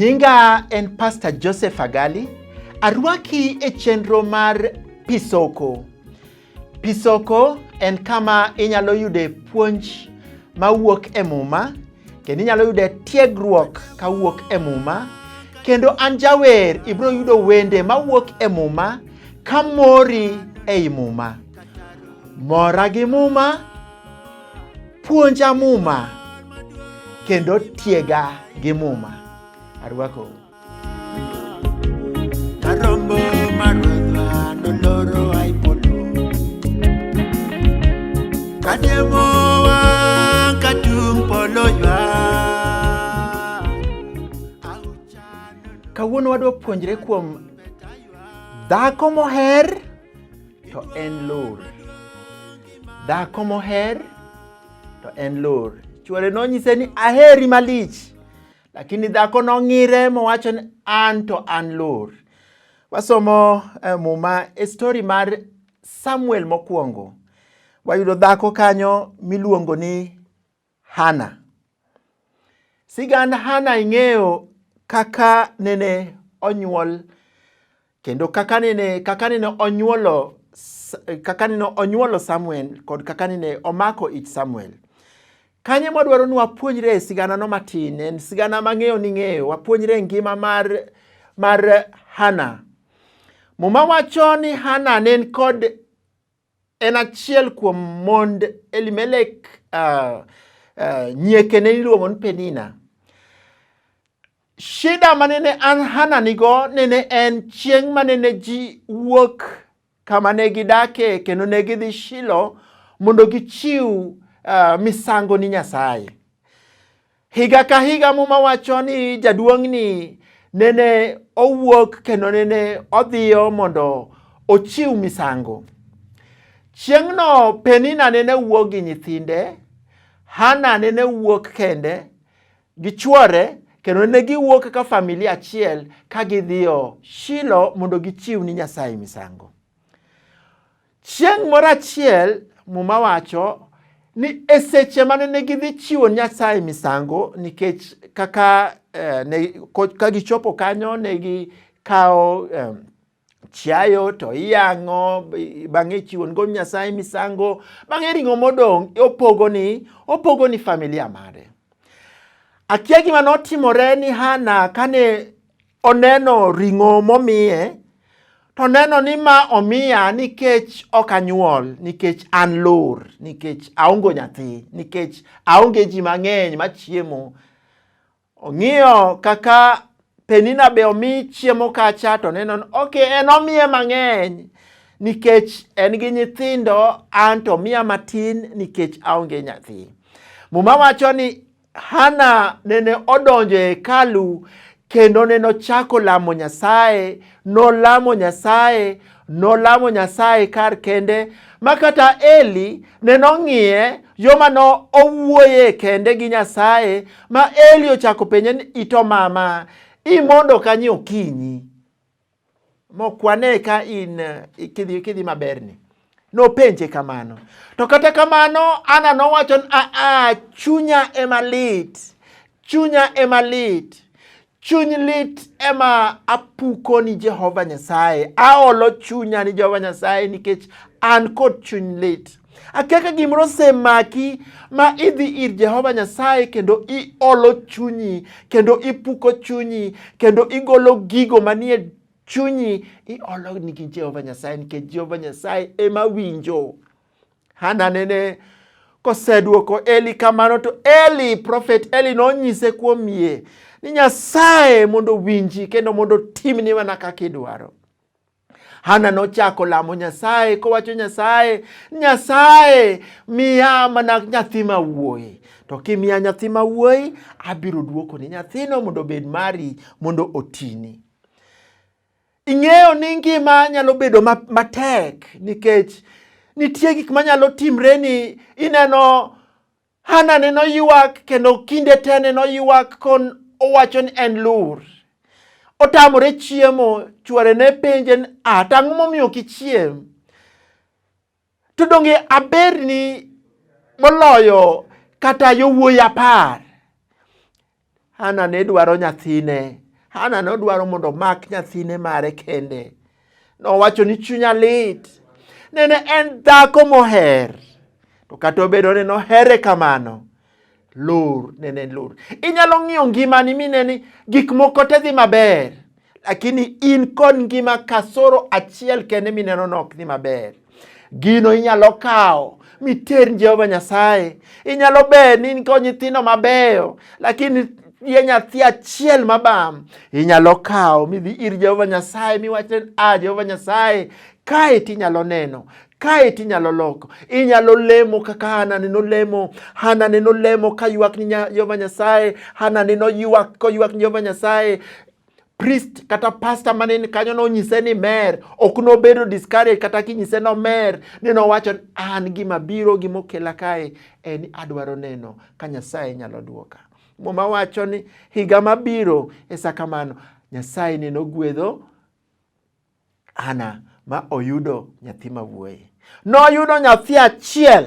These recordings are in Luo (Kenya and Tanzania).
Nyinga en Pastor Joseph Agali. Arwaki e chenro mar Pisoko. Pisoko en kama inyalo yude puonj mawuok e muma, kendo inyalo yude tiegruok kawuok e muma, kendo an jawer ibro yudo wende mawuok e muma kamori ei muma. Mora gi muma, puonja muma, kendo tiega gi muma. Arwako. Karombo marwadha noloro aipoto Kademowa katung polo ywa. Kawuono wadwa puonjre kuom dhako moher to en lur. Dhako moher to en lur. Chuore nonyise ni aheri malich, lakini dhako nong'ire mowacho ni an to an lur. Wasomo muma e story mar Samuel mokwongo. Wayudo dhako kanyo miluongo ni Hana. Sigand Hana ing'eyo kaka nene onyuol, kendo kaka nene onyuolo Samuel kod kaka nene omako ich Samuel. Kanye mwadwaro ni wapuonjre sigana no matin, en sigana mang'eyo ni ng'eyo, wapuonjre ngima mar Hana. Muma wacho ni Hana en achiel kuom mond Elimelek nyieke ne iluongo ni Penina. Shida manene Hana nigo nene en chieng' manene ji wuok kama ne gidake kendo ne gidhi Shilo mondo gichiw misango ni Nyasaye. Higa ka higa muma wacho ni jaduong'ni nene owuok kendo nene odhiyo mondo ochiw misango. Chieng'no Penina nene wuok gi nyithinde, Hana nene wuok kende gi chuore, kendo ne giwuok kaka familia achiel ka gidhiyo Shilo mondo gichiw ni Nyasaye misango. Chieng' moro achiel muma wacho ni eseche manene gidhi chiwo Nyasaye misango, nikech ka gichopo kanyo ne gikawo chiayo to iyang'o, bang'e chiwo ngo Nyasaye misango, bang'e ring'o modong' opogo ni familia mare. Akia gima notimore ni Hana kane oneno ring'o momiye, to neno ni ma omiya nikech ok anyuol, nikech an lur, nikech aongo nyathi, nikech aonge ji mang'eny machiemo. Ong'iyo kaka Penina be omi chiemo kacha, to neno ni en omiye mang'eny nikech en gi nyithindo, an to miya matin nikech aonge nyathi. Muma wacho ni Hana nene odonjo e hekalu kendo nene ochako lamo Nyasaye, nolamo Nyasaye kar kende, makata Eli nene ong'iye yoma no owuoye kende gi Nyasaye, ma Eli ochako penje ni ito mama, imondo kanyi okinyi. Mokwane ka in kidhi maberni. No penje kamano. To kata kamano Hana nowacho ni chunya ema lit. Chuny lit ema apuko ni Jehova Nyasaye. Aolo chunya ni Jehova Nyasaye nikech an kod chuny lit. Akeka gimoro semaki ma idhi ir Jehova Nyasaye kendo iolo chunyi, kendo ipuko chunyi, kendo igolo gigo manie chunyi, iolo nigi Jehova Nyasaye nikech Jehova Nyasaye ema winjo. Hana nene koseduoko Eli kamano, to prophet Eli nonyise kuom yie ni Nyasaye mondo winji kendo mondo timni mana kaka idwaro. Hana nochako lamo Nyasaye kowacho Nyasaye miya mana nyathi mawuoyi. To kimiya nyathi mawuoyi, abiro duoko ni nyathino mondo bed mari, mondo otini. Ing'eyo ni ngima nyalo bedo matek, nikech nitie gik manyalo timre ni ineno Hana neno ywak kendo kinde te neno ywak kon owacho ni en lur. Otamore chiemo, chuore ne penje ni tang'o momiyo kichiem. To donge aberni moloyo kata yowuoyi 10. Hana ne dwaro nyathine. Hana nodwaro mondo mak nyathine mare kende. Nowacho ni chunya lit. Nene en dhako moher. To kata obedo ni nohere kamano, lur, nene lur. Inyalo ng'iyo ngimani mineni gik moko te dhi maber. Lakini in kod ngima kasoro achiel kende mineno nok dhi maber. Gino inyalo kawo miter Jehova Nyasaye. Inyalo ber ni in kod nyithindo mabeyo, lakini ye nyathi achiel mabam. Inyalo kawo midhi ir Jehova Nyasaye miwacho ni Jehova Nyasaye, kae tinyalo neno, kae tinyalo loko. Inyalo lemo kaka Hana neno lemo. Hana neno lemo ka ywak ni Jehova Nyasaye. Hana neno ywak ko ywak ni Jehova Nyasaye. Priest kata pastor manene kanyo no nyise ni mer, ok no bedo discouraged kata kinyise no mer, neno wacho an gima biro gimokela kae en adwaro neno ka Nyasaye nyalo duoka. Muma wacho ni higa mabiro e sakamano Nyasaye neno gwedho Hana ma oyudo nyathi mawuoyi. Noyudo nyathi achiel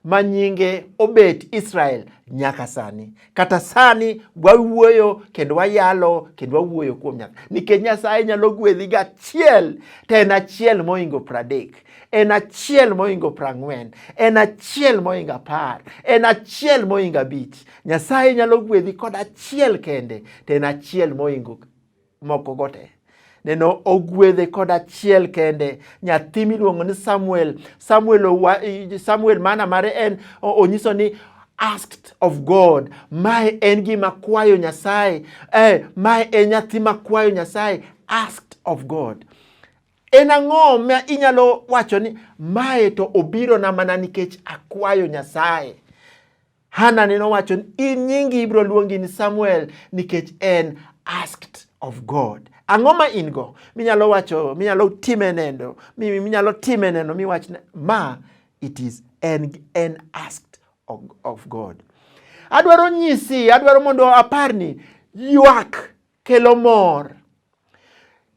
ma nyinge obet Israel nyaka sani. Kata sani wawuoyo kendo wayalo kendo wawuoyo kuom nyathi. Nikech Nyasaye nyalo gwedhi ga achiel, to en achiel moingo 30. En achiel moingo 40. En achiel moingo 10. En achiel moingo 5. Nyasaye nyalo gwedhi kod achiel kende, to en achiel moingo moko gote. Neno ogwedhe kod achiel kende. Nyathi miluongo ni Samuel. Samuel mana mare en onyiso ni asked of God. Mae en gima kwayo Nyasaye. Mae en nyathi makwayo Nyasaye. Asked of God. En ang'o ma inyalo wacho ni mae to obiro na mana nikech akwayo Nyasaye. Hana neno wacho ni in nyingi ibro luongi ni Samuel nikech en asked of God. Ang'o ma in go minyalo wacho, minyalo time nendo, minyalo time nendo miwach ma it is an asked of God. Adwaro nyisi, adwaro mondo aparni ywak kelo mor.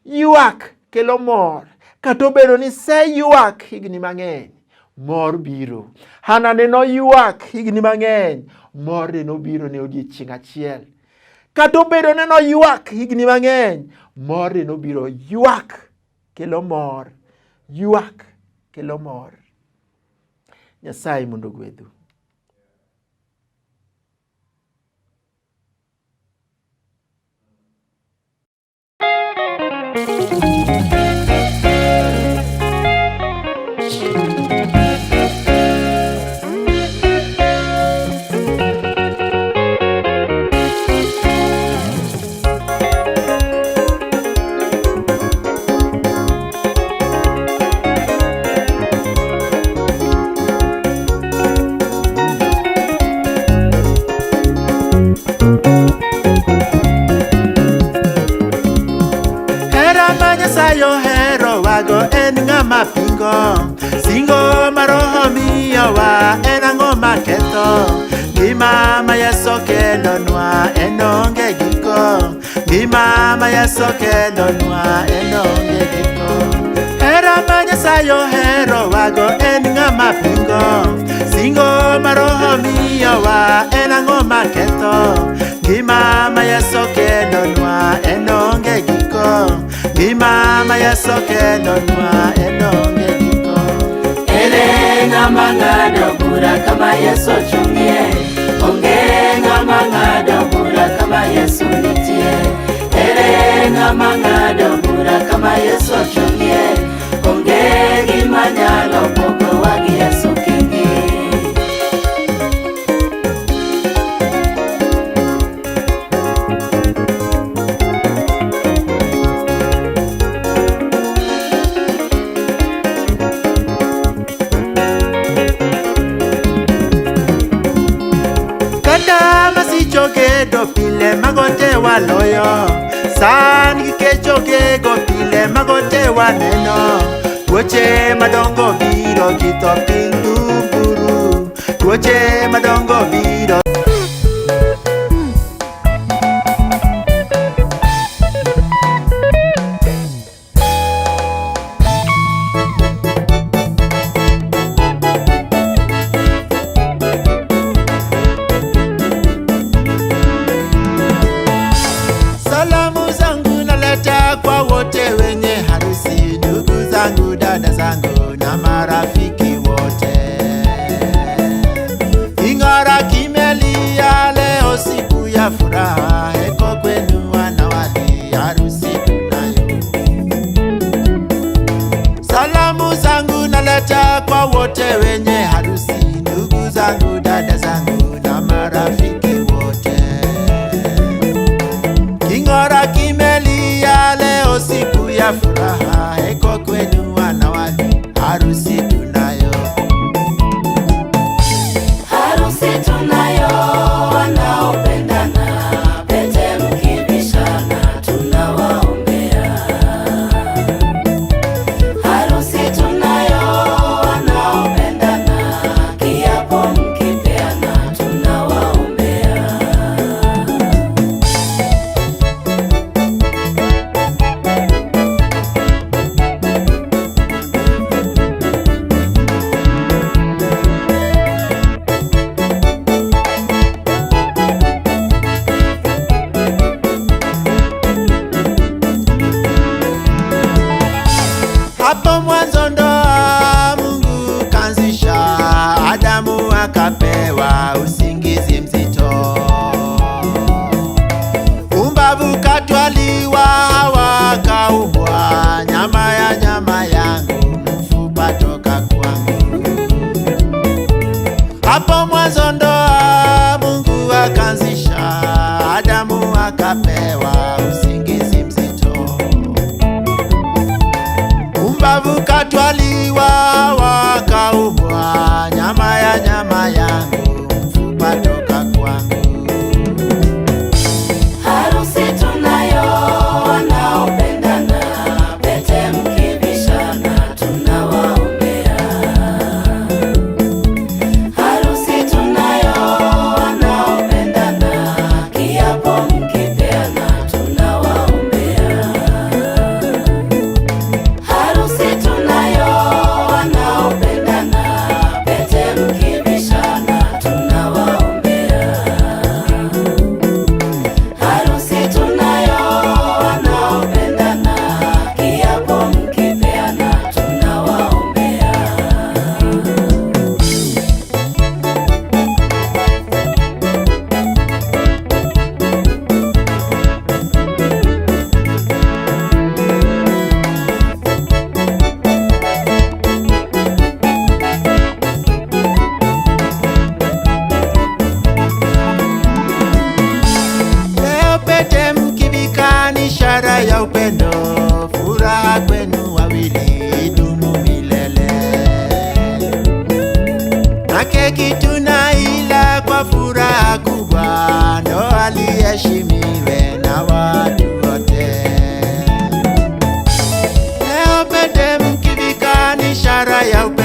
Ywak kelo mor. Kata obedo ni se ywak higni mang'eny, mor biro. Hana neno ywak higni mang'eny, mor neno biro ne odiechieng' achiel. Kata obedo ni no ywak higni mang'eny, mor neno biro. Ywak kelo mor. Ywak kelo mor. Nyasaye mondo gwedhu. Oherowago en ng'ama pingo, singo mar roho miyowa en ang'o maketho. Ngima ma Yesu kelonwa en onge giko, ngima ma Yesu kelonwa en onge giko. Hera ma Nyasaye oherowago en ng'ama pingo, singo mar roho miyowa en ang'o maketho. Ngima ma Yesu kelonwa en onge giko, ngima ma Yesu kelonwa en onge giko. Ere ng'ama ng'ado bura kama Yesu chung'ie, onge ng'ama ng'ado bura kama Yesu nitie. Ere ng'ama ng'ado bura kama Yesu chung'ie, onge gima nyalo pogowa gi Yesu kingi. Kedo pile magote waloyo, san gi kecho kego pile magote waneno. Tuoche madongo biro kitho piny duburu, tuoche madongo biro. Salamu za wote wenye harusi, ndugu zangu, dada zangu na marafiki wote. King'ora kimelia leo, siku ya furaha, heko kwenu wanawali, harusi tunayo. Harusi tunayo, wanaopendana, pete mkibishana, tunawaombea. Harusi tunayo, wanaopendana, kiapo mkipeana, tunawaombea. Hapo mwanzo ndoa Mungu kanzisha, Adamu akapewa usingizi mzito. Umbavu katwaliwa, Hawa akaumbwa, nyama ya nyama yangu, mfupa toka kwangu. Hapo mwanzo ndoa Mungu akanzisha, Adamu akapewa usingizi mzito. Umbavu katwaliwa, wakaumbwa, nyama ya nyama yangu, mfupa toka kwangu. Harusi tunayo, wanaopendana, pete mkibishana, tunawaombea. Harusi tunayo, wanaopendana, kiapo mkipeana, tunawaombea. Harusi tunayo, wanaopendana, pete mkibishana, tunawaombea. Harusi tunayo, wanaopendana, kiapo mkipeana, tunawaombea. Leo pete mkivika ni ishara ya upendo, furaha kwenu wawili idumu milele. Na keki tunaila kwa furaha kubwa, ndoa liheshimiwe na watu wote. Leo pete mkivika ni ishara ya upendo,